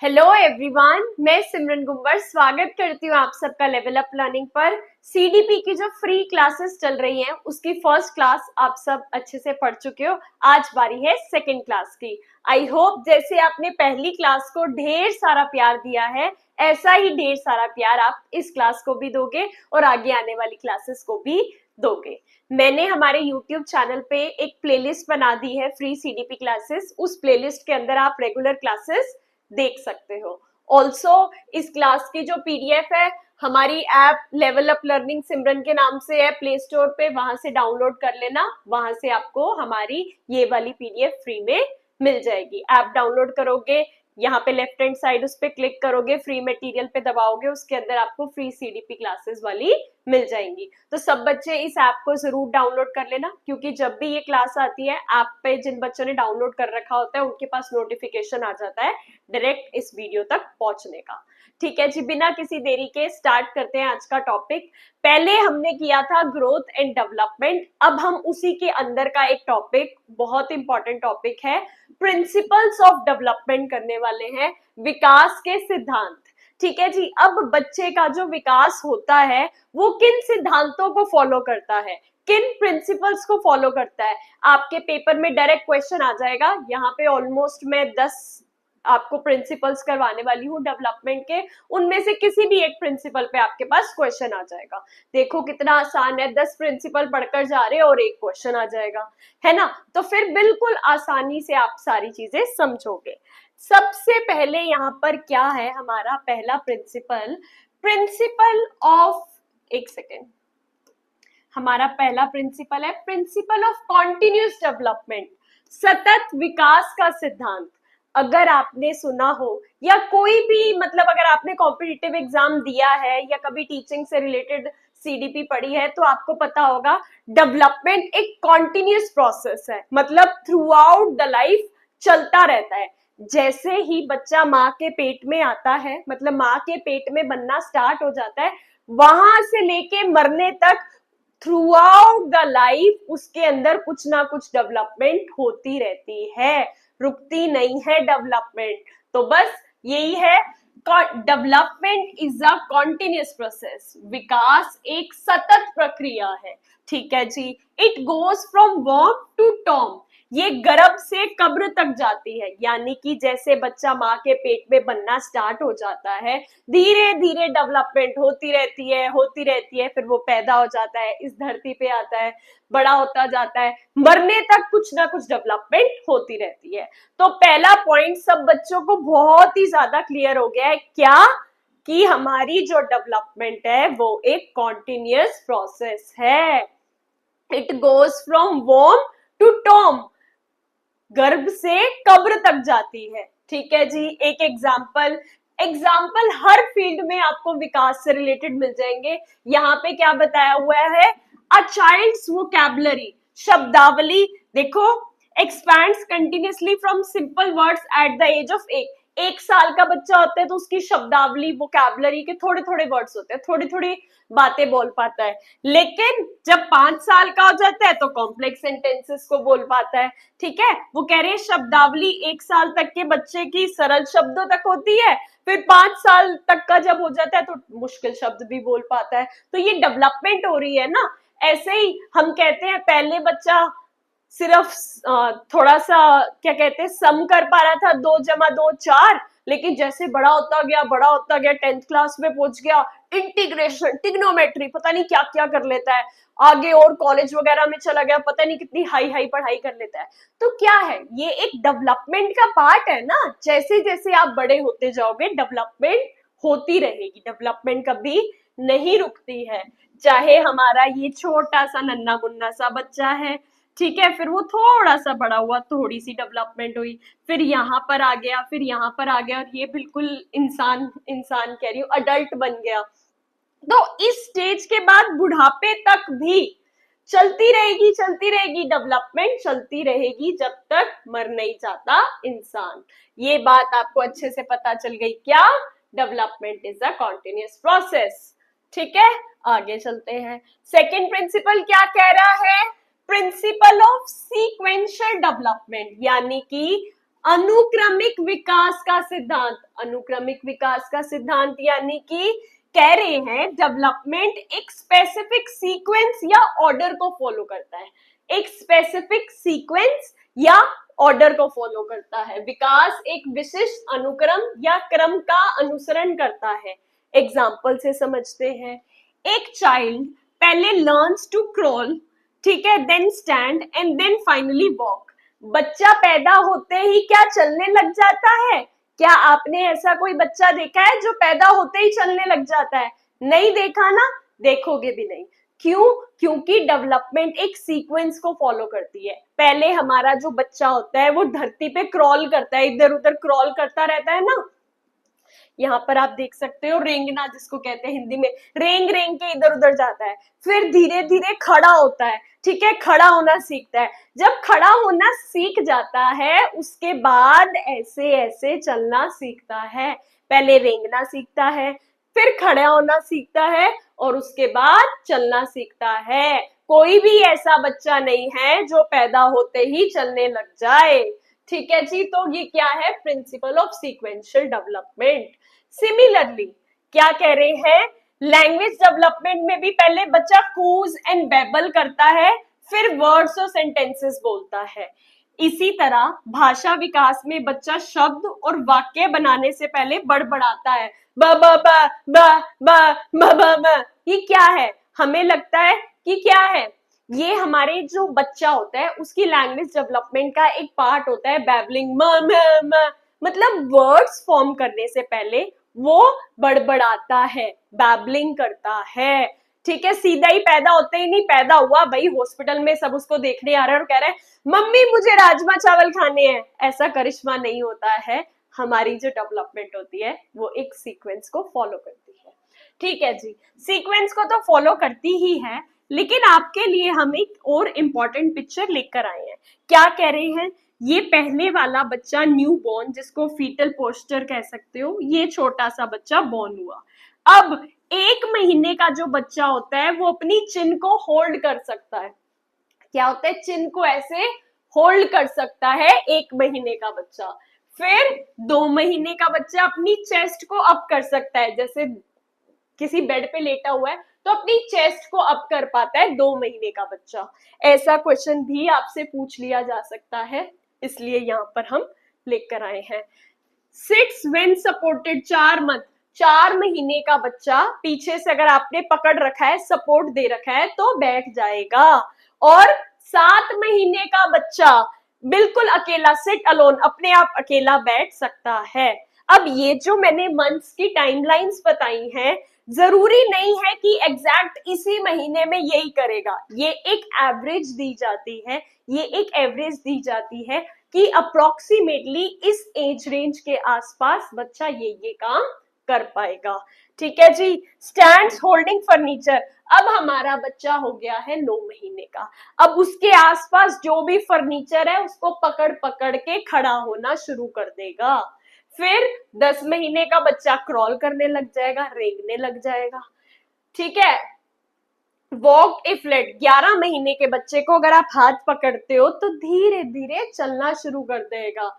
Hello everyone, मैं सिमरन गुंबर स्वागत करती हूँ आप सबका लेवल अप लर्निंग पर। सीडीपी की जो फ्री क्लासेस चल रही हैं उसकी फर्स्ट क्लास आप सब अच्छे से पढ़ चुके हो। आज बारी है सेकंड क्लास की। आई होप जैसे आपने पहली क्लास को ढेर सारा प्यार दिया है, ऐसा ही ढेर सारा प्यार आप इस क्लास को भी दोगे और आगे आने वाली क्लासेस को भी दोगे। मैंने हमारे YouTube चैनल पे एक प्लेलिस्ट बना दी है फ्री सीडीपी क्लासेस। उस प्लेलिस्ट के अंदर आप रेगुलर क्लासेस देख सकते हो। ऑल्सो इस क्लास की जो पीडीएफ है हमारी ऐप लेवल अप लर्निंग सिमरन के नाम से है प्ले स्टोर पे, वहां से डाउनलोड कर लेना। वहां से आपको हमारी ये वाली पीडीएफ फ्री में मिल जाएगी। ऐप डाउनलोड करोगे, यहाँ पे लेफ्ट हैंड साइड उस पे क्लिक करोगे, फ्री मटेरियल पे दबाओगे, उसके अंदर आपको फ्री सीडीपी क्लासेस वाली मिल जाएंगी। तो सब बच्चे इस ऐप को जरूर डाउनलोड कर लेना, क्योंकि जब भी ये क्लास आती है ऐप पे जिन बच्चों ने डाउनलोड कर रखा होता है उनके पास नोटिफिकेशन आ जाता है डायरेक्ट इस वीडियो तक पहुंचने का। ठीक है जी, बिना किसी देरी के स्टार्ट करते हैं आज का टॉपिक। पहले हमने किया था ग्रोथ एंड डेवलपमेंट, अब हम उसी के अंदर का एक टॉपिक, बहुत इंपॉर्टेंट टॉपिक है, प्रिंसिपल्स ऑफ डेवलपमेंट करने वाले हैं, विकास के सिद्धांत। ठीक है जी, अब बच्चे का जो विकास होता है वो किन सिद्धांतों को फॉलो करता है, किन प्रिंसिपल्स को फॉलो करता है। आपके पेपर में डायरेक्ट क्वेश्चन आ जाएगा। यहाँ पे ऑलमोस्ट मैं 10 आपको प्रिंसिपल्स करवाने वाली हूँ डेवलपमेंट के, उनमें से किसी भी एक प्रिंसिपल पे आपके पास क्वेश्चन आ जाएगा। देखो कितना आसान है, 10 प्रिंसिपल पढ़कर जा रहे हैं और एक क्वेश्चन आ जाएगा, है ना। तो फिर बिल्कुल आसानी से आप सारी चीजें समझोगे। सबसे पहले यहाँ पर क्या है हमारा पहला प्रिंसिपल, प्रिंसिपल ऑफ, एक सेकेंड, हमारा पहला प्रिंसिपल है प्रिंसिपल ऑफ कॉन्टिन्यूस डेवलपमेंट, सतत विकास का सिद्धांत। अगर आपने सुना हो या कोई भी मतलब अगर आपने कॉम्पिटिटिव एग्जाम दिया है या कभी टीचिंग से रिलेटेड सीडीपी पढ़ी है तो आपको पता होगा डेवलपमेंट एक कॉन्टिन्यूस प्रोसेस है, मतलब थ्रू आउट द लाइफ चलता रहता है। जैसे ही बच्चा माँ के पेट में आता है, मतलब माँ के पेट में बनना स्टार्ट हो जाता है, वहां से लेके मरने तक थ्रू आउट द लाइफ उसके अंदर कुछ ना कुछ डेवलपमेंट होती रहती है, रुकती नहीं है डेवलपमेंट। तो बस यही है, development is a continuous process, विकास एक सतत प्रक्रिया है। ठीक है जी, इट गोज फ्रॉम वॉर्म टू टॉम, ये गर्भ से कब्र तक जाती है, यानी कि जैसे बच्चा माँ के पेट में बनना स्टार्ट हो जाता है, धीरे धीरे डेवलपमेंट होती रहती है, होती रहती है, फिर वो पैदा हो जाता है, इस धरती पे आता है, बड़ा होता जाता है, मरने तक कुछ ना कुछ डेवलपमेंट होती रहती है। तो पहला पॉइंट सब बच्चों को बहुत ही ज्यादा क्लियर हो गया है, क्या कि हमारी जो डेवलपमेंट है वो एक कॉन्टिन्यूअस प्रोसेस है। इट गोज फ्रॉम वॉर्म टू टॉम, गर्भ से कब्र तक जाती है। ठीक है जी, एक एग्जाम्पल हर फील्ड में आपको विकास से रिलेटेड मिल जाएंगे। यहाँ पे क्या बताया हुआ है, अ चाइल्ड्स वोकैबुलरी, शब्दावली देखो, expands continuously from simple words at the age of 1 साल का बच्चा होता है तो उसकी शब्दावली वोकैबुलरी के थोड़े थोड़े वर्ड्स होते हैं, थोड़ी थोड़ी बातें बोल पाता है। लेकिन जब 5 साल का हो जाता है तो कॉम्प्लेक्स सेंटेंसेस को बोल पाता है। ठीक है, वो कह रहे हैं शब्दावली 1 साल तक के बच्चे की सरल शब्दों तक होती है, फिर 5 साल तक का जब हो जाता है तो मुश्किल शब्द भी बोल पाता है। तो ये डेवलपमेंट हो रही है ना। ऐसे ही हम कहते हैं पहले बच्चा सिर्फ थोड़ा सा क्या कहते हैं सम कर पा रहा था, 2 जमा 2 4, लेकिन जैसे बड़ा होता गया 10th क्लास में पहुंच गया, इंटीग्रेशन, ट्रिग्नोमेट्री, पता नहीं क्या क्या कर लेता है, आगे और कॉलेज वगैरह में चला गया, पता नहीं कितनी हाई हाई पढ़ाई कर लेता है। तो क्या है, ये एक डेवलपमेंट का पार्ट है ना। जैसे जैसे आप बड़े होते जाओगे डेवलपमेंट होती रहेगी, डेवलपमेंट कभी नहीं रुकती है। चाहे हमारा ये छोटा सा नन्ना मुन्ना सा बच्चा है, ठीक है, फिर वो थोड़ा सा बड़ा हुआ, थोड़ी सी डेवलपमेंट हुई, फिर यहाँ पर आ गया, फिर यहाँ पर आ गया, और ये बिल्कुल इंसान कह रही हूँ, अडल्ट बन गया। तो इस स्टेज के बाद बुढ़ापे तक भी चलती रहेगी डेवलपमेंट, चलती रहेगी जब तक मर नहीं जाता इंसान। ये बात आपको अच्छे से पता चल गई, क्या development is a continuous process. ठीक है, आगे चलते हैं। सेकेंड प्रिंसिपल क्या कह रहा है, प्रिंसिपल ऑफ सीक्वेंशियल डेवलपमेंट, यानी कि अनुक्रमिक विकास का सिद्धांत। अनुक्रमिक विकास का सिद्धांत यानी कि कह रहे हैं डेवलपमेंट एक स्पेसिफिक सीक्वेंस या ऑर्डर को फॉलो करता है, एक स्पेसिफिक सीक्वेंस या ऑर्डर को फॉलो करता है। विकास एक विशिष्ट अनुक्रम या क्रम का अनुसरण करता है। एग्जाम्पल से समझते हैं। एक चाइल्ड पहले लर्न्स टू क्रॉल, ठीक है, then stand and then finally walk. बच्चा पैदा होते ही क्या चलने लग जाता है? क्या आपने ऐसा कोई बच्चा देखा है जो पैदा होते ही चलने लग जाता है? नहीं देखा ना, देखोगे भी नहीं। क्यों? क्योंकि डेवलपमेंट एक सीक्वेंस को फॉलो करती है। पहले हमारा जो बच्चा होता है वो धरती पे क्रॉल करता है, इधर उधर क्रॉल करता रहता है ना। यहाँ पर आप देख सकते हो रेंगना जिसको कहते हैं हिंदी में, रेंग रेंग के इधर उधर जाता है, फिर धीरे धीरे खड़ा होता है, ठीक है, खड़ा होना सीखता है। जब खड़ा होना सीख जाता है उसके बाद ऐसे ऐसे चलना सीखता है। पहले रेंगना सीखता है, फिर खड़ा होना सीखता है और उसके बाद चलना सीखता है। कोई भी ऐसा बच्चा नहीं है जो पैदा होते ही चलने लग जाए। ठीक है जी, तो ये क्या है? Principle of sequential development. Similarly क्या कह रहे हैं? लैंग्वेज डेवलपमेंट में भी पहले बच्चा कूज एंड बेबल करता है, फिर वर्ड्स और सेंटेंसेस बोलता है। इसी तरह भाषा विकास में बच्चा शब्द और वाक्य बनाने से पहले बड़बड़ाता है, ब ब ब ब ब ब ब ब। ये क्या है? हमें लगता है कि क्या है? ये हमारे जो बच्चा होता है उसकी लैंग्वेज डेवलपमेंट का एक पार्ट होता है बैबलिंग, म म म, मतलब वर्ड्स फॉर्म करने से पहले वो बड़बड़ाता है, बैबलिंग करता है। ठीक है, सीधा ही पैदा होते ही नहीं पैदा हुआ भाई, हॉस्पिटल में सब उसको देखने आ रहे हैं और कह रहे हैं मम्मी मुझे राजमा चावल खाने हैं, ऐसा करिश्मा नहीं होता है। हमारी जो डेवलपमेंट होती है वो एक सीक्वेंस को फॉलो करती है। ठीक है जी, सीक्वेंस को तो फॉलो करती ही है, लेकिन आपके लिए हम एक और इम्पोर्टेंट पिक्चर लेकर आए हैं। क्या कह रहे हैं? ये पहले वाला बच्चा न्यू बॉर्न, जिसको फीटल पोस्चर कह सकते हो, ये छोटा सा बच्चा बॉर्न हुआ। अब 1 महीने का जो बच्चा होता है वो अपनी चिन को होल्ड कर सकता है। क्या होता है? चिन को ऐसे होल्ड कर सकता है 1 महीने का बच्चा। फिर 2 महीने का बच्चा अपनी चेस्ट को अप कर सकता है, जैसे किसी बेड पे लेटा हुआ है तो अपनी चेस्ट को अप कर पाता है 2 महीने का बच्चा। ऐसा क्वेश्चन भी आपसे पूछ लिया जा सकता है, इसलिए यहाँ पर हम लेकर आए हैं। 6 when supported, 4 मंथ, 4 महीने का बच्चा पीछे से अगर आपने पकड़ रखा है, सपोर्ट दे रखा है तो बैठ जाएगा। और 7 महीने का बच्चा बिल्कुल अकेला, सिट अलोन, अपने आप अकेला बैठ सकता है। अब ये जो मैंने मंथ्स की टाइमलाइंस बताई हैं, जरूरी नहीं है कि एग्जैक्ट इसी महीने में यही करेगा। ये एक एवरेज दी जाती है, ये एक एवरेज दी जाती है कि अप्रोक्सीमेटली इस एज रेंज के आसपास बच्चा ये काम कर पाएगा। ठीक है जी। स्टैंड्स होल्डिंग फर्नीचर, अब हमारा बच्चा हो गया है 9 महीने का। अब उसके आसपास जो भी फर्नीचर है उसको पकड़ पकड़ के खड़ा होना शुरू कर देगा। फिर 10 महीने का बच्चा क्रॉल करने लग जाएगा, रेंगने लग जाएगा। ठीक है। वॉक इफ लेट, 11 महीने के बच्चे को अगर आप हाथ पकड़ते हो तो धीरे धीरे चलना शुरू कर देगा।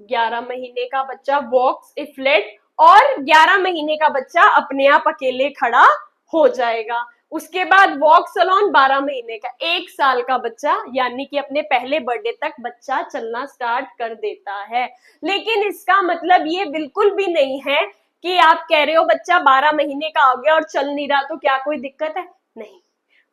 11 महीने का बच्चा वॉक्स इफ लेट, और 11 महीने का बच्चा अपने आप अकेले खड़ा हो जाएगा। उसके बाद वॉक्स अलोन 12 महीने का, 1 साल का बच्चा, यानी कि अपने पहले बर्थडे तक बच्चा चलना स्टार्ट कर देता है। लेकिन इसका मतलब ये बिल्कुल भी नहीं है कि आप कह रहे हो बच्चा 12 महीने का हो गया और चल नहीं रहा तो क्या कोई दिक्कत है? नहीं,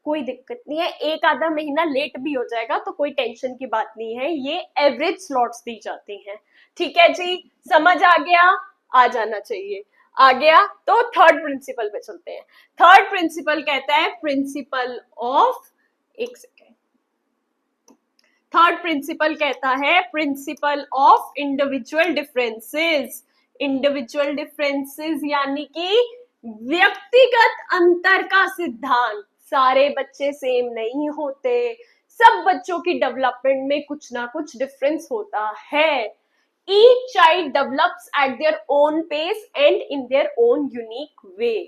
कोई दिक्कत नहीं है। 1 आधा महीना लेट भी हो जाएगा तो कोई टेंशन की बात नहीं है, ये एवरेज स्लॉट्स दी जाती हैं। ठीक है जी, समझ आ गया? आ जाना चाहिए। आ गया तो थर्ड प्रिंसिपल पे चलते हैं। थर्ड प्रिंसिपल कहता है प्रिंसिपल ऑफ, एक सेकेंड, थर्ड प्रिंसिपल कहता है principle of individual differences. Individual differences यानी कि व्यक्तिगत अंतर का सिद्धांत। सारे बच्चे सेम नहीं होते, सब बच्चों की डेवलपमेंट में कुछ ना कुछ डिफरेंस होता है। Each child develops at their own pace and in their own unique way.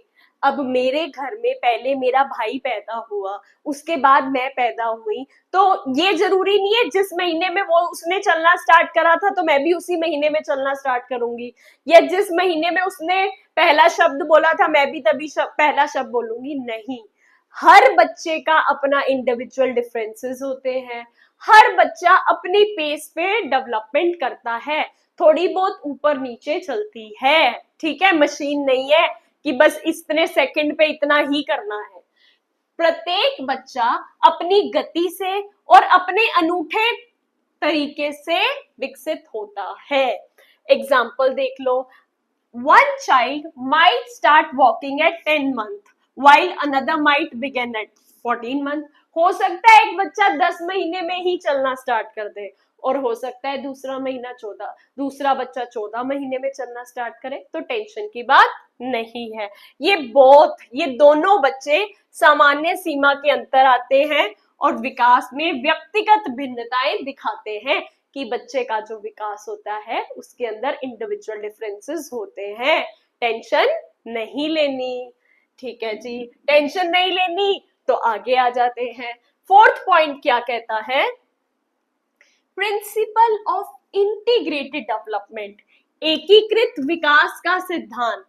अब मेरे घर में पहले मेरा भाई पैदा हुआ, उसके बाद मैं पैदा हुई, तो ये जरूरी नहीं है जिस महीने में वो उसने चलना स्टार्ट करा था तो मैं भी उसी महीने में चलना स्टार्ट करूंगी, या जिस महीने में उसने पहला शब्द बोला था मैं भी तभी पहला शब्द बोलूंगी। नहीं, हर बच्चे का अपना इंडिविजुअल डिफरेंसेस होते हैं, हर बच्चा अपनी पेस पे डेवलपमेंट करता है, थोड़ी बहुत ऊपर नीचे चलती है, ठीक है, मशीन नहीं है कि बस इतने सेकंड पे इतना ही करना है। प्रत्येक बच्चा अपनी गति से और अपने अनूठे तरीके से विकसित होता है। एग्जाम्पल देख लो, one child might start walking at 10 month while another might begin at 14 month। हो सकता है एक बच्चा 10 महीने में ही चलना स्टार्ट कर दे, और हो सकता है दूसरा बच्चा 14 महीने में चलना स्टार्ट करे, तो टेंशन की बात नहीं है। ये दोनों बच्चे सामान्य सीमा के अंतर आते हैं और विकास में व्यक्तिगत भिन्नताएं दिखाते हैं कि बच्चे का जो विकास होता है उसके अंदर इंडिविजुअल डिफरेंसेस होते हैं। टेंशन नहीं लेनी, ठीक है जी, टेंशन नहीं लेनी। तो आगे आ जाते हैं, फोर्थ पॉइंट क्या कहता है, प्रिंसिपल ऑफ इंटीग्रेटेड डेवलपमेंट, एकीकृत विकास का सिद्धांत।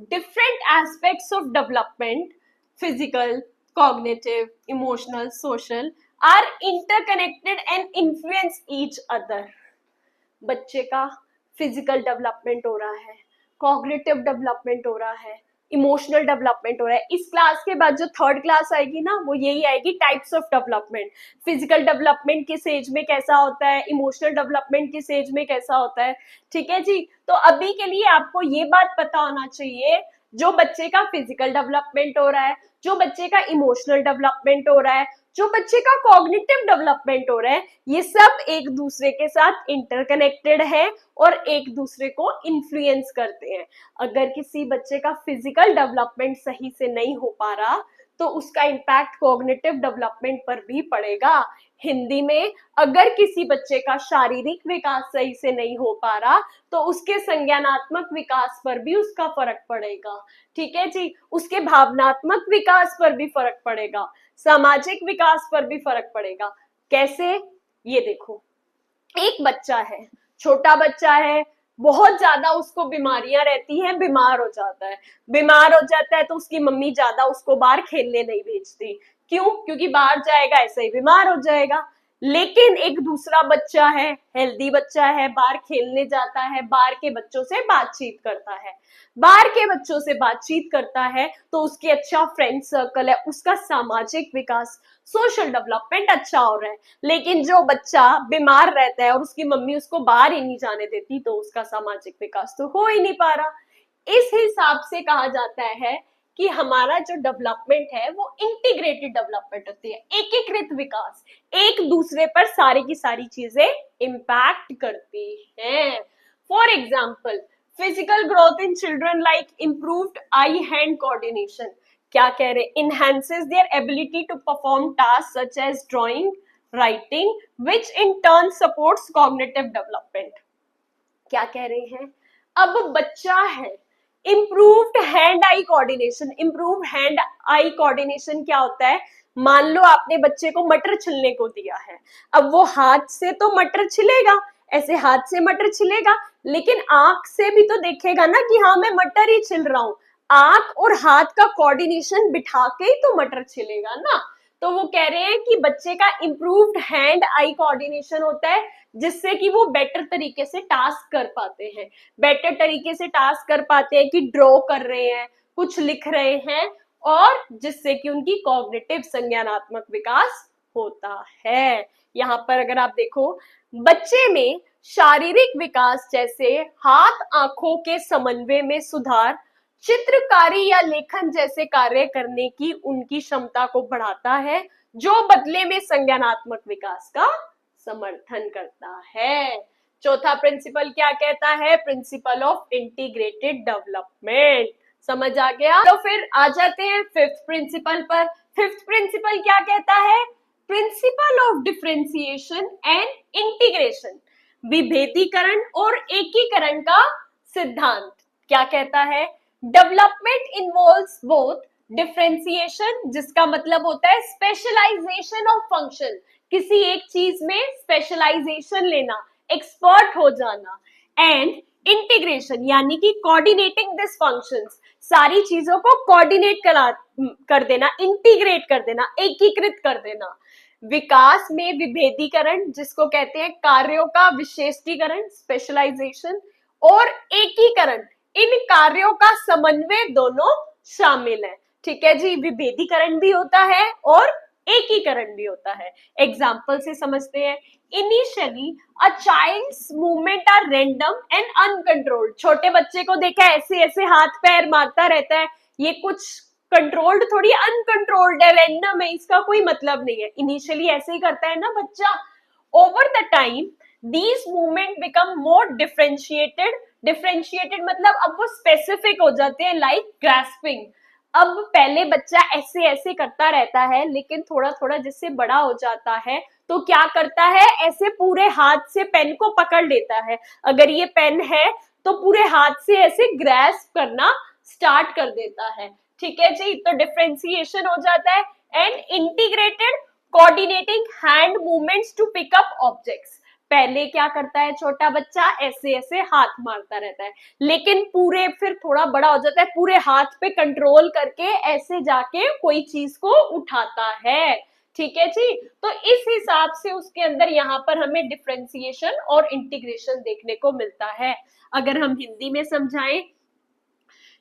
Different aspects of development, physical, cognitive, emotional, social, are interconnected and influence each other. बच्चे का फिजिकल डेवलपमेंट हो रहा है, कॉग्निटिव डेवलपमेंट हो रहा है, इमोशनल डेवलपमेंट हो रहा है। इस क्लास के बाद जो थर्ड क्लास आएगी ना, वो यही आएगी, types of development. Physical development किस एज में कैसा होता है, इमोशनल डेवलपमेंट किस एज में कैसा होता है, ठीक है जी। तो अभी के लिए आपको ये बात पता होना चाहिए, जो बच्चे का फिजिकल डेवलपमेंट हो रहा है, जो बच्चे का इमोशनल डेवलपमेंट हो रहा है, जो बच्चे का कॉग्निटिव डेवलपमेंट हो रहा है, ये सब एक दूसरे के साथ इंटरकनेक्टेड है और एक दूसरे को इन्फ्लुएंस करते हैं। अगर किसी बच्चे का फिजिकल डेवलपमेंट सही से नहीं हो पा रहा तो उसका इम्पैक्ट कॉग्निटिव डेवलपमेंट पर भी पड़ेगा। हिंदी में, अगर किसी बच्चे का शारीरिक विकास सही से नहीं हो पा रहा तो उसके संज्ञानात्मक विकास पर भी उसका फर्क पड़ेगा, ठीक है जी। उसके भावनात्मक विकास पर भी फर्क पड़ेगा, सामाजिक विकास पर भी फर्क पड़ेगा। कैसे, ये देखो, एक बच्चा है, छोटा बच्चा है, बहुत ज्यादा उसको बीमारियां रहती हैं, बीमार हो जाता है तो उसकी मम्मी ज्यादा उसको बाहर खेलने नहीं भेजती। क्यों? क्योंकि बाहर जाएगा ऐसे ही बीमार हो जाएगा। लेकिन एक दूसरा बच्चा है, हेल्दी बच्चा है, बाहर खेलने जाता है, बाहर के बच्चों से बातचीत करता है तो उसके अच्छा फ्रेंड सर्कल है, उसका सामाजिक विकास, सोशल डेवलपमेंट अच्छा हो रहा है। लेकिन जो बच्चा बीमार रहता है और उसकी मम्मी उसको बाहर ही नहीं जाने देती तो उसका सामाजिक विकास तो हो ही नहीं पा रहा। इस हिसाब से कहा जाता है कि हमारा जो डेवलपमेंट है वो इंटीग्रेटेड डेवलपमेंट होती है, एकीकृत विकास, एक दूसरे पर सारी की सारी चीजें इम्पैक्ट करती हैं। For example, physical growth in children like improved I hand coordination, क्या कह रहे, enhances their ability to perform tasks such as drawing, writing, which in turn supports cognitive development। क्या कह रहे हैं, अब बच्चा है, इम्प्रूव्ड हैंड आई कोऑर्डिनेशन क्या होता है, मान लो आपने बच्चे को मटर छिलने को दिया है, अब वो हाथ से तो मटर छिलेगा, ऐसे हाथ से मटर छिलेगा, लेकिन आंख से भी तो देखेगा ना कि हाँ मैं मटर ही छिल रहा हूं, आंख और हाथ का कोऑर्डिनेशन बिठा के ही तो मटर छिलेगा ना। तो वो कह रहे हैं कि बच्चे का इम्प्रूव्ड हैंड आई कोऑर्डिनेशन होता है जिससे कि वो बेटर तरीके से टास्क कर पाते हैं, कि ड्रॉ कर रहे हैं, कुछ लिख रहे हैं, और जिससे कि उनकी कॉग्निटिव संज्ञानात्मक विकास होता है। यहाँ पर अगर आप देखो, बच्चे में शारीरिक विकास जैसे हाथ आंखों के समन्वय में सुधार, चित्रकारी या लेखन जैसे कार्य करने की उनकी क्षमता को बढ़ाता है, जो बदले में संज्ञानात्मक विकास का समर्थन करता है। चौथा प्रिंसिपल क्या कहता है, प्रिंसिपल ऑफ इंटीग्रेटेड डेवलपमेंट। समझ आ गया? तो फिर आ जाते हैं फिफ्थ प्रिंसिपल पर। फिफ्थ प्रिंसिपल क्या कहता है, principal of differentiation and integration, विभेदीकरण और एकीकरण का सिद्धांत। क्या कहता है, डेवलपमेंट इन्वॉल्व्स बोथ डिफरेंशिएशन, जिसका मतलब होता है स्पेशलाइजेशन ऑफ फंक्शन, किसी एक चीज में स्पेशलाइजेशन लेना, एक्सपर्ट हो जाना, एंड इंटीग्रेशन यानी कि कोऑर्डिनेटिंग दिस फंक्शंस, सारी चीजों को कोऑर्डिनेट कर देना, इंटीग्रेट कर देना, एकीकृत कर देना। विकास में विभेदीकरण, जिसको कहते हैं कार्यों का विशेषीकरण, स्पेशलाइजेशन, और एकीकरण, इन कार्यों का समन्वय दोनों शामिल है। ठीक है जी, विभेदीकरण भी होता है और एकीकरण भी होता है। एग्जाम्पल से समझते हैं। Initially a child's movement are random and uncontrolled, छोटे बच्चे को देखा ऐसे ऐसे हाथ पैर मारता रहता है, ये कुछ कंट्रोल्ड थोड़ी, अनकंट्रोल्ड है, रैंडम है, इसका कोई मतलब नहीं है। इनिशियली ऐसे ही करता है ना बच्चा। Over the time these movement become more differentiated, differentiated मतलब अब वो स्पेसिफिक हो जाते हैं, लाइक ग्रास्पिंग। अब पहले बच्चा ऐसे ऐसे करता रहता है, लेकिन थोड़ा थोड़ा जिससे बड़ा हो जाता है तो क्या करता है, ऐसे पूरे हाथ से पेन को पकड़ लेता है। अगर ये पेन है तो पूरे हाथ से ऐसे ग्रैस्प करना स्टार्ट कर देता है। ठीक है जी, तो डिफरेंशिएशन हो जाता है। And integrated, coordinating hand movements to pick up objects, पहले क्या करता है छोटा बच्चा, ऐसे ऐसे हाथ मारता रहता है, लेकिन पूरे फिर थोड़ा बड़ा हो जाता है, पूरे हाथ पे कंट्रोल करके ऐसे जाके कोई चीज को उठाता है। ठीक है जी, तो इस हिसाब से उसके अंदर यहाँ पर हमें डिफरेंशिएशन और इंटीग्रेशन देखने को मिलता है। अगर हम हिंदी में समझाएं,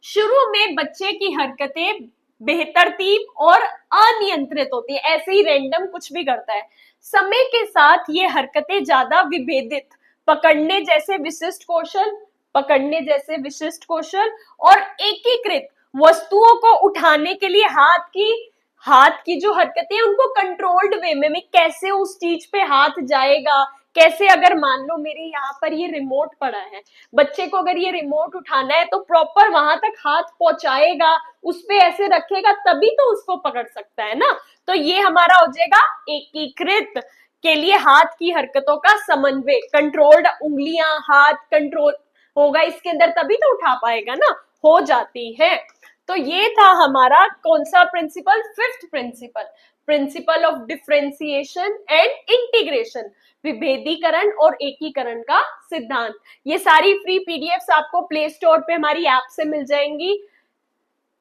शुरू में बच्चे की हरकतें बेतरतीब और अनियंत्रित होती है, ऐसे ही रैंडम कुछ भी करता है। समय के साथ ये हरकतें ज्यादा विभेदित, पकड़ने जैसे विशिष्ट कौशल, पकड़ने जैसे विशिष्ट कौशल और एकीकृत, वस्तुओं को उठाने के लिए हाथ की जो हरकतें हैं उनको कंट्रोल्ड वे में कैसे उस चीज पे हाथ जाएगा, कैसे, अगर मान लो मेरे यहाँ पर ये रिमोट पड़ा है, बच्चे को अगर ये रिमोट उठाना है तो प्रॉपर वहां तक हाथ पहुंचाएगा, उस पे ऐसे रखेगा तभी तो उसको पकड़ सकता है ना। तो ये हमारा हो जाएगा एकीकृत, के लिए हाथ की हरकतों का समन्वय, कंट्रोल्ड, उंगलियां हाथ कंट्रोल होगा इसके अंदर तभी तो उठा पाएगा ना, हो जाती है। तो ये था हमारा कौन सा principle, fifth principle, principle of differentiation and integration, विभेदीकरण और एकीकरण का सिद्धांत। ये सारी फ्री पीडीएफ्स आपको प्ले स्टोर पे हमारी ऐप से मिल जाएंगी।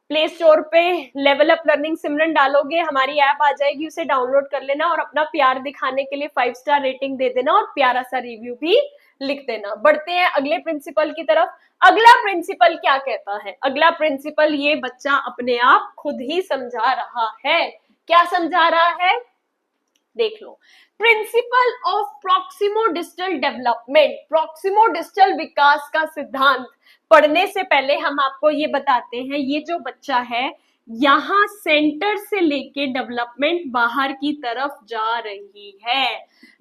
प्ले स्टोर पे लेवल अप लर्निंग सिमरन डालोगे, हमारी ऐप आ जाएगी, उसे डाउनलोड कर लेना और अपना प्यार दिखाने के लिए 5 स्टार रेटिंग दे देना और प्यारा सा रिव्यू भी लिख देना। बढ़ते हैं अगले प्रिंसिपल की तरफ। अगला प्रिंसिपल क्या कहता है, अगला प्रिंसिपल ये बच्चा अपने आप खुद ही समझा रहा है। क्या समझा रहा है, देख लो। प्रिंसिपल ऑफ प्रॉक्सिमोडिस्टल डेवलपमेंट, प्रॉक्सिमोडिस्टल विकास का सिद्धांत पढ़ने से पहले हम आपको ये बताते हैं, ये जो बच्चा है यहाँ सेंटर से लेके डेवलपमेंट बाहर की तरफ जा रही है।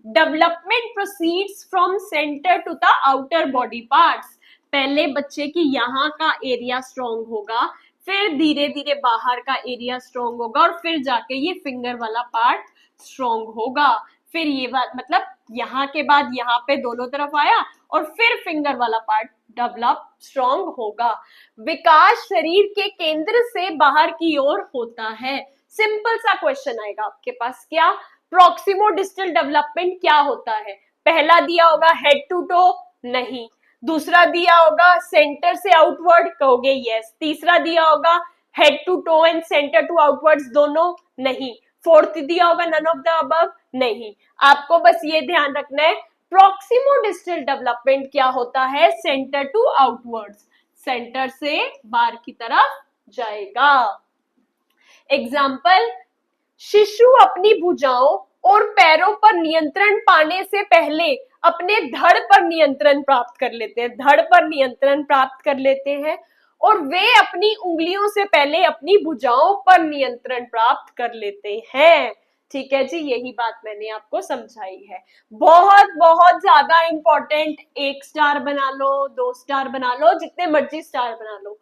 Development proceeds from centre to the outer body parts, पहले बच्चे की यहाँ का एरिया स्ट्रॉन्ग होगा, फिर धीरे धीरे बाहर का एरिया स्ट्रॉन्ग होगा और फिर जाके ये फिंगर वाला पार्ट स्ट्रॉन्ग होगा। फिर ये बात मतलब यहाँ के बाद यहाँ पे दोनों तरफ आया और फिर फिंगर वाला पार्ट डेवलप स्ट्रॉन्ग होगा। विकास शरीर के केंद्र से बाहर की ओर होता है। सिंपल सा क्वेश्चन आएगा आपके पास, क्या प्रॉक्सिमोडिस्टल डेवलपमेंट क्या होता है। पहला दिया होगा हेड टू टो, नहीं। दूसरा दिया होगा सेंटर से आउटवर्ड, कहोगे यस। तीसरा दिया होगा head to toe and centre to outwards, दोनों, नहीं। फोर्थ दिया होगा नन ऑफ द अबव, नहीं। आपको बस ये ध्यान रखना है प्रॉक्सिमोडिस्टल डेवलपमेंट क्या होता है, सेंटर टू आउटवर्ड्स, सेंटर से बाहर की तरफ जाएगा। एग्जाम्पल, शिशु अपनी भुजाओं और पैरों पर नियंत्रण पाने से पहले अपने धड़ पर नियंत्रण प्राप्त कर लेते हैं, धड़ पर नियंत्रण प्राप्त कर लेते हैं और वे अपनी उंगलियों से पहले अपनी भुजाओं पर नियंत्रण प्राप्त कर लेते हैं। ठीक है जी, यही बात मैंने आपको समझाई है। बहुत बहुत ज्यादा इंपॉर्टेंट, 1 स्टार बना लो, 2 स्टार बना लो, जितने मर्जी स्टार बना लो।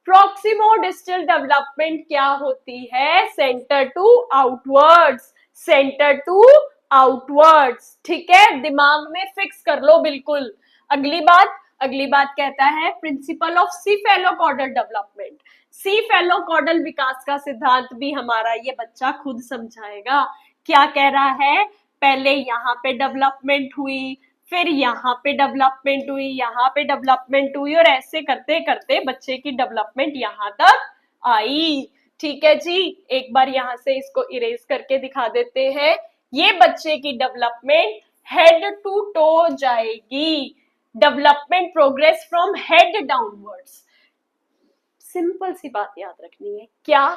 प्रॉक्सिमोडिस्टल डेवलपमेंट क्या होती है, centre to outwards, centre to outwards. ठीक है, दिमाग में फिक्स कर लो बिल्कुल। अगली बात, अगली बात कहता है प्रिंसिपल ऑफ सीफेलोकॉर्डल डेवलपमेंट। सीफेलोकॉर्डल विकास का सिद्धांत भी हमारा ये बच्चा खुद समझाएगा। क्या कह रहा है, पहले यहाँ पे डेवलपमेंट हुई, फिर यहाँ पे डेवलपमेंट हुई, यहाँ पे डेवलपमेंट हुई, और ऐसे करते करते बच्चे की डेवलपमेंट यहाँ तक आई। ठीक है जी, एक बार यहाँ से इसको इरेज करके दिखा देते हैं। ये बच्चे की डेवलपमेंट हेड टू टो जाएगी। Development progress from head downwards. Simple सी बात याद रखनी है, क्या?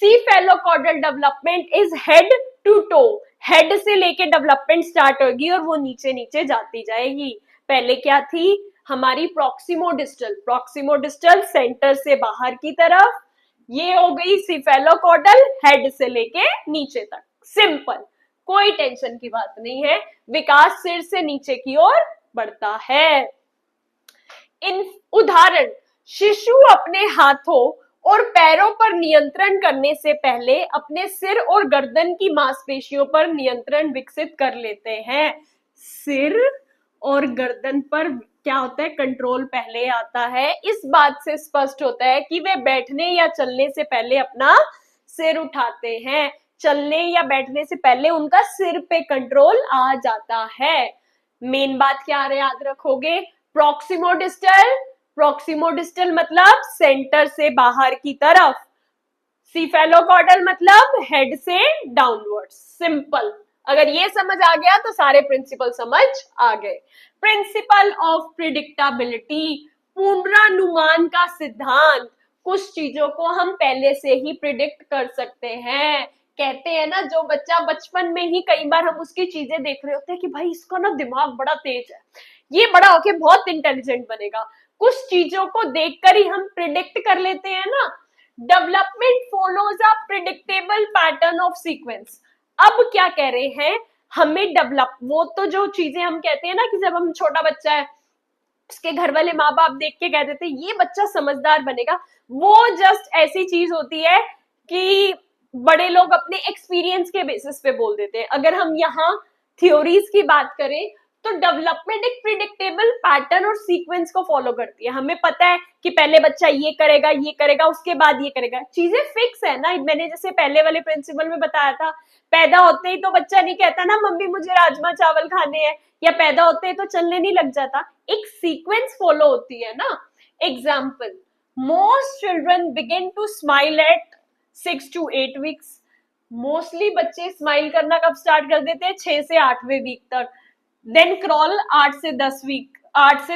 Cephalocaudal development is head to toe. Head से लेके डेवलपमेंट स्टार्ट होगी और वो नीचे नीचे जाती जाएगी। पहले क्या थी हमारी प्रॉक्सिमोडिस्टल। प्रॉक्सिमोडिस्टल सेंटर से बाहर की तरफ, ये हो गई सीफेलोकॉर्डल हेड से लेके नीचे तक। सिंपल, कोई टेंशन की बात नहीं है। विकास सिर से नीचे की ओर बढ़ता है। इन उदाहरण, शिशु अपने हाथों और पैरों पर नियंत्रण करने से पहले अपने सिर और गर्दन की मांसपेशियों पर नियंत्रण विकसित कर लेते हैं। सिर और गर्दन पर क्या होता है, कंट्रोल पहले आता है। इस बात से स्पष्ट होता है कि वे बैठने या चलने से पहले अपना सिर उठाते हैं। चलने या बैठने से पहले उनका सिर पे कंट्रोल आ जाता है। मेन बात क्या याद रखोगे, प्रॉक्सिमोडिस्टल। प्रॉक्सिमोडिस्टल मतलब सेंटर से बाहर की तरफ, सीफेलोकॉर्डल मतलब हेड से डाउनवर्ड। सिंपल, अगर ये समझ आ गया तो सारे प्रिंसिपल समझ आ गए। प्रिंसिपल ऑफ प्रिडिक्टेबिलिटी, पूर्वानुमान का सिद्धांत। कुछ चीजों को हम पहले से ही प्रिडिक्ट कर सकते हैं। कहते हैं ना, जो बच्चा बचपन में ही कई बार हम उसकी चीजें देख रहे होते हैं कि भाई इसका ना दिमाग बड़ा तेज है, ये बड़ा होके बहुत इंटेलिजेंट बनेगा, कुछ चीजों को देखकर ही हम प्रिडिक्ट कर लेते हैं ना। Development follows a predictable pattern of sequence. अब क्या कह रहे हैं, हमें डेवलप, वो तो जो चीजें हम कहते हैं ना कि जब हम छोटा बच्चा है उसके घर वाले माँ बाप देख के कह देते हैं ये बच्चा समझदार बनेगा, वो जस्ट ऐसी चीज होती है कि बड़े लोग अपने एक्सपीरियंस के बेसिस पे बोल देते हैं। अगर हम यहाँ थ्योरीज की बात करें तो डेवलपमेंट एक प्रिडिक्टेबल पैटर्न और सीक्वेंस को फॉलो करती है। हमें पता है कि पहले बच्चा ये करेगा, उसके बाद ये करेगा। चीजें फिक्स है ना। मैंने जैसे पहले वाले प्रिंसिपल में बताया था, पैदा होते ही तो बच्चा नहीं कहता ना मम्मी मुझे राजमा चावल खाने हैं, या पैदा होते ही तो चलने नहीं लग जाता। एक सीक्वेंस फॉलो होती है ना। Example, most children begin to smile at 6 to 8 weeks. Mostly बच्चे स्माइल करना कब स्टार्ट कर देते हैं, 6 से 8वें वीक तक। देन क्रॉल 8 से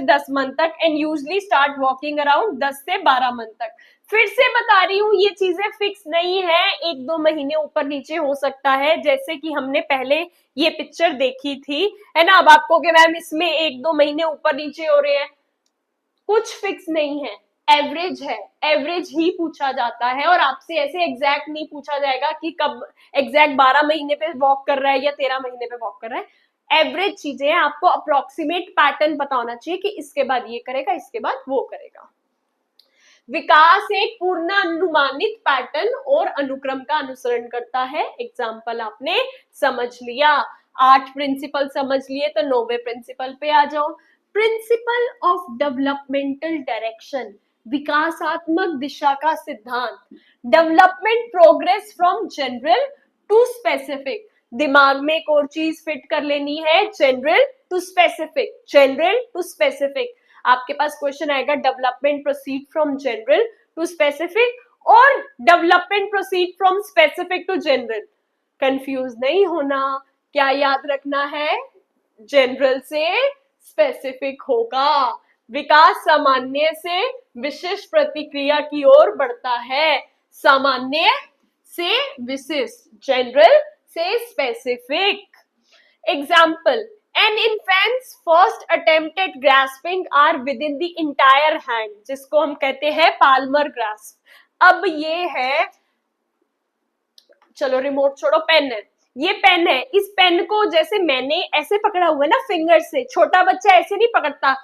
10 मंथ तक, and usually start walking around 10 से 12 मंथ तक। फिर से बता रही हूँ, ये चीजें फिक्स नहीं है, 1-2 महीने ऊपर नीचे हो सकता है, जैसे कि हमने पहले ये पिक्चर देखी थी, है ना। अब आपको कि मैम इसमें 1-2 महीने ऊपर नीचे हो रहे हैं, कुछ फिक्स नहीं है, एवरेज है। एवरेज ही पूछा जाता है, और आपसे ऐसे एग्जैक्ट नहीं पूछा जाएगा कि कब एग्जैक्ट 12 महीने पे वॉक कर रहा है या 13 महीने पे वॉक कर रहा है। एवरेज चीजें हैं, आपको अप्रोक्सीमेट पैटर्न पता होना चाहिए कि इसके बाद ये करेगा, इसके बाद वो करेगा। विकास एक पूर्वानुमानित पैटर्न और अनुक्रम का अनुसरण करता है। एग्जाम्पल आपने समझ लिया, 8 प्रिंसिपल समझ लिए, तो 9वें प्रिंसिपल पे आ जाओ। प्रिंसिपल ऑफ डेवलपमेंटल डायरेक्शन, विकासात्मक दिशा का सिद्धांत। Development progress from general to specific. दिमाग में एक और चीज फिट कर लेनी है, general to specific, general to specific. आपके पास क्वेश्चन आएगा development proceed from general to specific और development proceed from specific to general. Confuse नहीं होना, क्या याद रखना है, जनरल से स्पेसिफिक होगा। विकास सामान्य से विशिष्ट प्रतिक्रिया की ओर बढ़ता है, सामान्य से विशिष्ट, जनरल से specific. Example, an infant's first attempt at grasping are within the entire hand, जिसको हम कहते हैं palmar grasp। अब ये है, चलो रिमोट छोड़ो, पेन है, ये पेन है, इस पेन को जैसे मैंने ऐसे पकड़ा हुआ है ना फिंगर से, छोटा बच्चा ऐसे नहीं पकड़ता,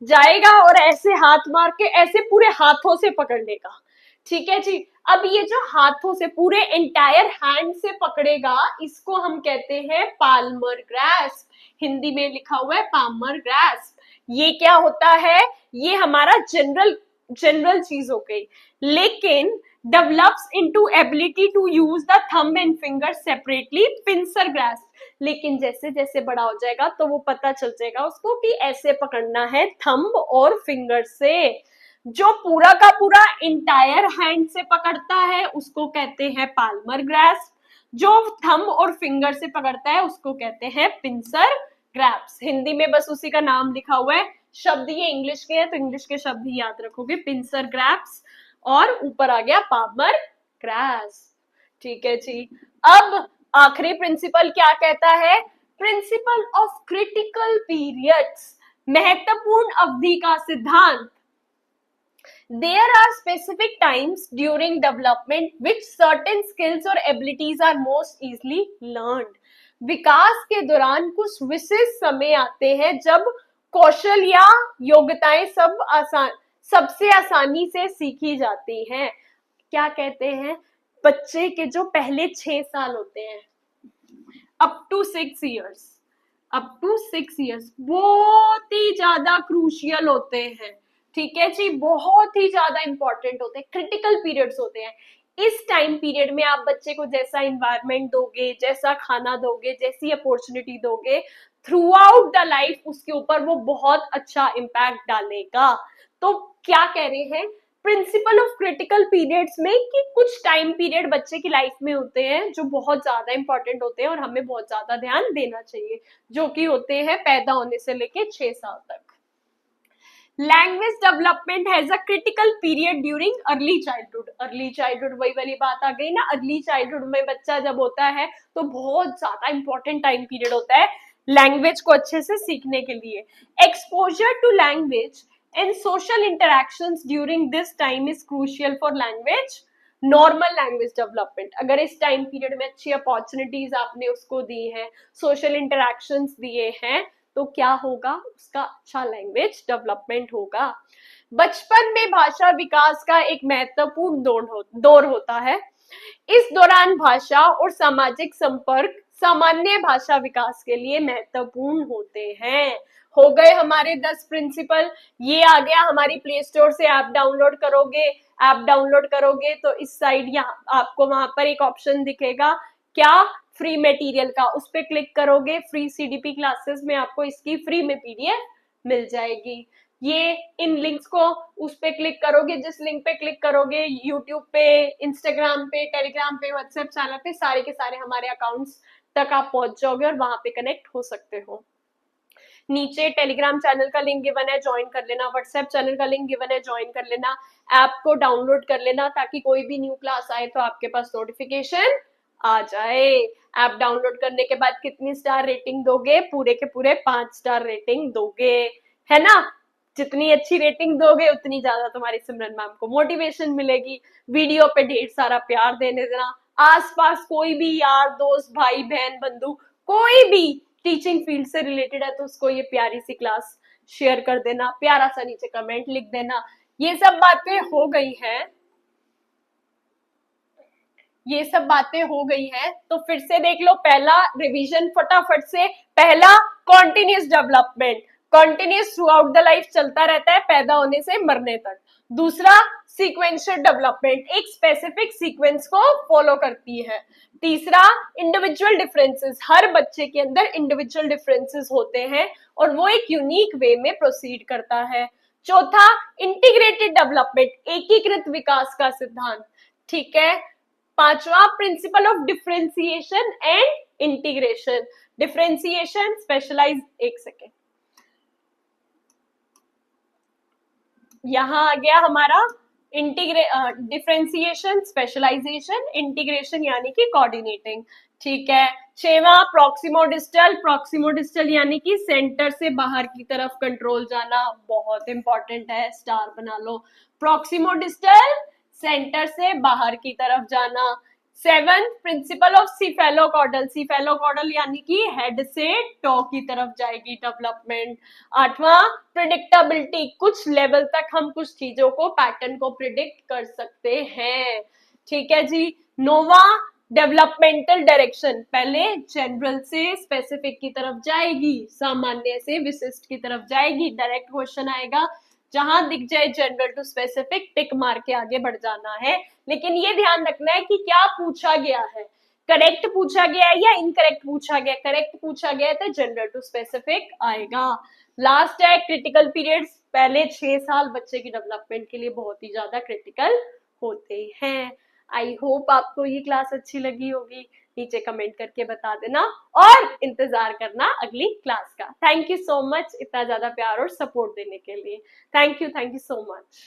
जाएगा और ऐसे हाथ मार के ऐसे पूरे हाथों से पकड़ लेगा। ठीक है जी। अब ये जो हाथों से पूरे एंटायर हैंड से पकड़ेगा, इसको हम कहते हैं पाल्मर ग्रास्प। हिंदी में लिखा हुआ है पाल्मर ग्रास्प। ये क्या होता है, ये हमारा जनरल चीज हो गई। लेकिन develops into ability to use the thumb and finger separately, pincer grasp. लेकिन जैसे जैसे बड़ा हो जाएगा तो वो पता चल जाएगा उसको कि ऐसे पकड़ना है थंब और फिंगर से। जो पूरा का पूरा इंटायर हैंड से पकड़ता है उसको कहते हैं पाल्मर ग्रास्प, जो थंब और फिंगर से पकड़ता है उसको कहते हैं पिंसर ग्रास्प। हिंदी में बस उसी का नाम लिखा हुआ है, शब्द ये इंग्लिश के हैं तो इंग्लिश के शब्द ही याद रखोगे, पिंसर ग्रास्प और ऊपर आ गया पाल्मर ग्रास्प। ठीक है जी। अब आखिरी प्रिंसिपल क्या कहता है, प्रिंसिपल ऑफ क्रिटिकल पीरियड्स, महत्वपूर्ण अवधि का सिद्धांत। There are specific times during development which certain skills or abilities are most easily learned. विकास के दौरान कुछ विशेष समय आते हैं जब कौशल या योग्यताएं सबसे आसानी से सीखी जाती हैं। क्या कहते हैं, बच्चे के जो पहले 6 साल होते हैं अप टू 6 इयर्स बहुत ही ज्यादा क्रूशियल होते हैं। ठीक है जी, बहुत ही ज्यादा इंपॉर्टेंट होते हैं, क्रिटिकल पीरियड्स होते हैं। इस टाइम पीरियड में आप बच्चे को जैसा इन्वायरमेंट दोगे, जैसा खाना दोगे, जैसी अपॉर्चुनिटी दोगे, थ्रू आउट द लाइफ उसके ऊपर वो बहुत अच्छा इम्पैक्ट डालेगा। तो क्या कह रहे हैं, प्रिंसिपल ऑफ क्रिटिकल पीरियड्स में कि कुछ टाइम पीरियड बच्चे की लाइफ में होते हैं जो बहुत ज्यादा इंपॉर्टेंट होते हैं और हमें बहुत ज्यादा ध्यान देना चाहिए, जो कि होते हैं पैदा होने से लेके 6 साल तक। Language development has a critical period during early childhood. Early childhood वही वाली बात आ गई ना, अर्ली चाइल्डहुड में बच्चा जब होता है तो बहुत ज्यादा इंपॉर्टेंट टाइम पीरियड होता है लैंग्वेज को अच्छे से सीखने के लिए। Exposure to language and social interactions during this time is crucial for language normal language development. अगर इस टाइम पीरियड में अच्छी अपॉर्चुनिटीज आपने उसको दी है, सोशल इंटरैक्शंस दिए हैं, तो क्या होगा, उसका अच्छा लैंग्वेज डेवलपमेंट होगा। बचपन में भाषा विकास का एक महत्वपूर्ण दौर होता है। इस दौरान भाषा और सामाजिक संपर्क सामान्य भाषा विकास के लिए महत्वपूर्ण होते हैं। हो गए हमारे 10 प्रिंसिपल। ये आ गया, हमारी प्ले स्टोर से ऐप डाउनलोड करोगे, ऐप डाउनलोड करोगे तो इस साइड यहाँ आपको वहां पर एक ऑप्शन दिखेगा, क्या, फ्री मटेरियल का, उस पर क्लिक करोगे, फ्री सीडीपी क्लासेस में आपको इसकी फ्री में पीडीएफ मिल जाएगी। ये इन लिंक्स को उस पे क्लिक करोगे, जिस लिंक पे क्लिक करोगे यूट्यूब पे, इंस्टाग्राम पे, टेलीग्राम पे, व्हाट्सएप चैनल पे, सारे के सारे हमारे अकाउंट्स तक आप पहुंच जाओगे और वहां पे कनेक्ट हो सकते हो। नीचे टेलीग्राम चैनल का लिंक गिवन है, ज्वाइन कर लेना। व्हाट्सएप चैनल का लिंक गिवन है, ज्वाइन कर लेना। ऐप को डाउनलोड कर लेना ताकि कोई भी न्यू क्लास आए तो आपके पास नोटिफिकेशन आ जाए। ऐप डाउनलोड करने के बाद कितनी स्टार रेटिंग दोगे, पूरे के पूरे 5 स्टार रेटिंग दोगे, है ना। जितनी अच्छी रेटिंग दोगे उतनी ज्यादा तुम्हारी सिमरन मैम को मोटिवेशन मिलेगी। वीडियो पे ढेर सारा प्यार देने देना। आसपास कोई भी यार दोस्त, भाई बहन, बंधु, कोई भी टीचिंग फील्ड से रिलेटेड है तो उसको ये प्यारी सी क्लास शेयर कर देना, प्यारा सा नीचे कमेंट लिख देना। ये सब बातें हो गई हैं, ये सब बातें हो गई हैं, तो फिर से देख लो। पहला रिवीजन फटाफट से, पहला continuous development, continuous through out the life चलता रहता है, पैदा होने से मरने तक। दूसरा सीक्वेंशियल डेवलपमेंट, एक स्पेसिफिक सीक्वेंस को फॉलो करती है। तीसरा इंडिविजुअल डिफरेंसेस, हर बच्चे के अंदर इंडिविजुअल डिफरेंसेस होते हैं और वो एक यूनिक वे में प्रोसीड करता है। चौथा इंटीग्रेटेड डेवलपमेंट, एकीकृत विकास का सिद्धांत। ठीक है। पांचवा principle of differentiation and integration. Differentiation, specialise, एक सेकेंड, यहां आ गया हमारा डिफरेंशिएशन, स्पेशलाइजेशन, इंटीग्रेशन यानी कि कोऑर्डिनेटिंग। ठीक है। छेवा प्रॉक्सिमोडिस्टल, प्रॉक्सिमोडिस्टल यानी कि सेंटर से बाहर की तरफ कंट्रोल जाना, बहुत इंपॉर्टेंट है, स्टार बना लो। प्रॉक्सिमोडिस्टल, सेंटर से बाहर की तरफ जाना। 7th प्रिंसिपल ऑफ सीफेलोकॉर्डल, सीफेलोकॉर्डल यानी कि हेड से टॉ की तरफ जाएगी डेवलपमेंट। 8वां प्रिडिक्टेबिलिटी, कुछ लेवल तक हम कुछ चीजों को, पैटर्न को प्रिडिक्ट कर सकते हैं। ठीक है जी। 9वां डेवलपमेंटल डायरेक्शन, पहले जनरल से स्पेसिफिक की तरफ जाएगी, सामान्य से विशिष्ट की तरफ जाएगी, डायरेक्ट क्वेश्चन आएगा, जहां दिख जाए जनरल टू स्पेसिफिक टिक मार के आगे बढ़ जाना है। लेकिन ये ध्यान रखना है कि क्या पूछा गया है, करेक्ट पूछा गया है या इनकरेक्ट पूछा गया। करेक्ट पूछा गया है तो जनरल टू स्पेसिफिक आएगा। लास्ट है क्रिटिकल पीरियड्स, पहले 6 साल बच्चे की डेवलपमेंट के लिए बहुत ही ज्यादा क्रिटिकल होते हैं। आई होप आपको ये क्लास अच्छी लगी होगी, नीचे कमेंट करके बता देना और इंतजार करना अगली क्लास का। थैंक यू सो मच इतना ज्यादा प्यार और सपोर्ट देने के लिए। Thank you so much.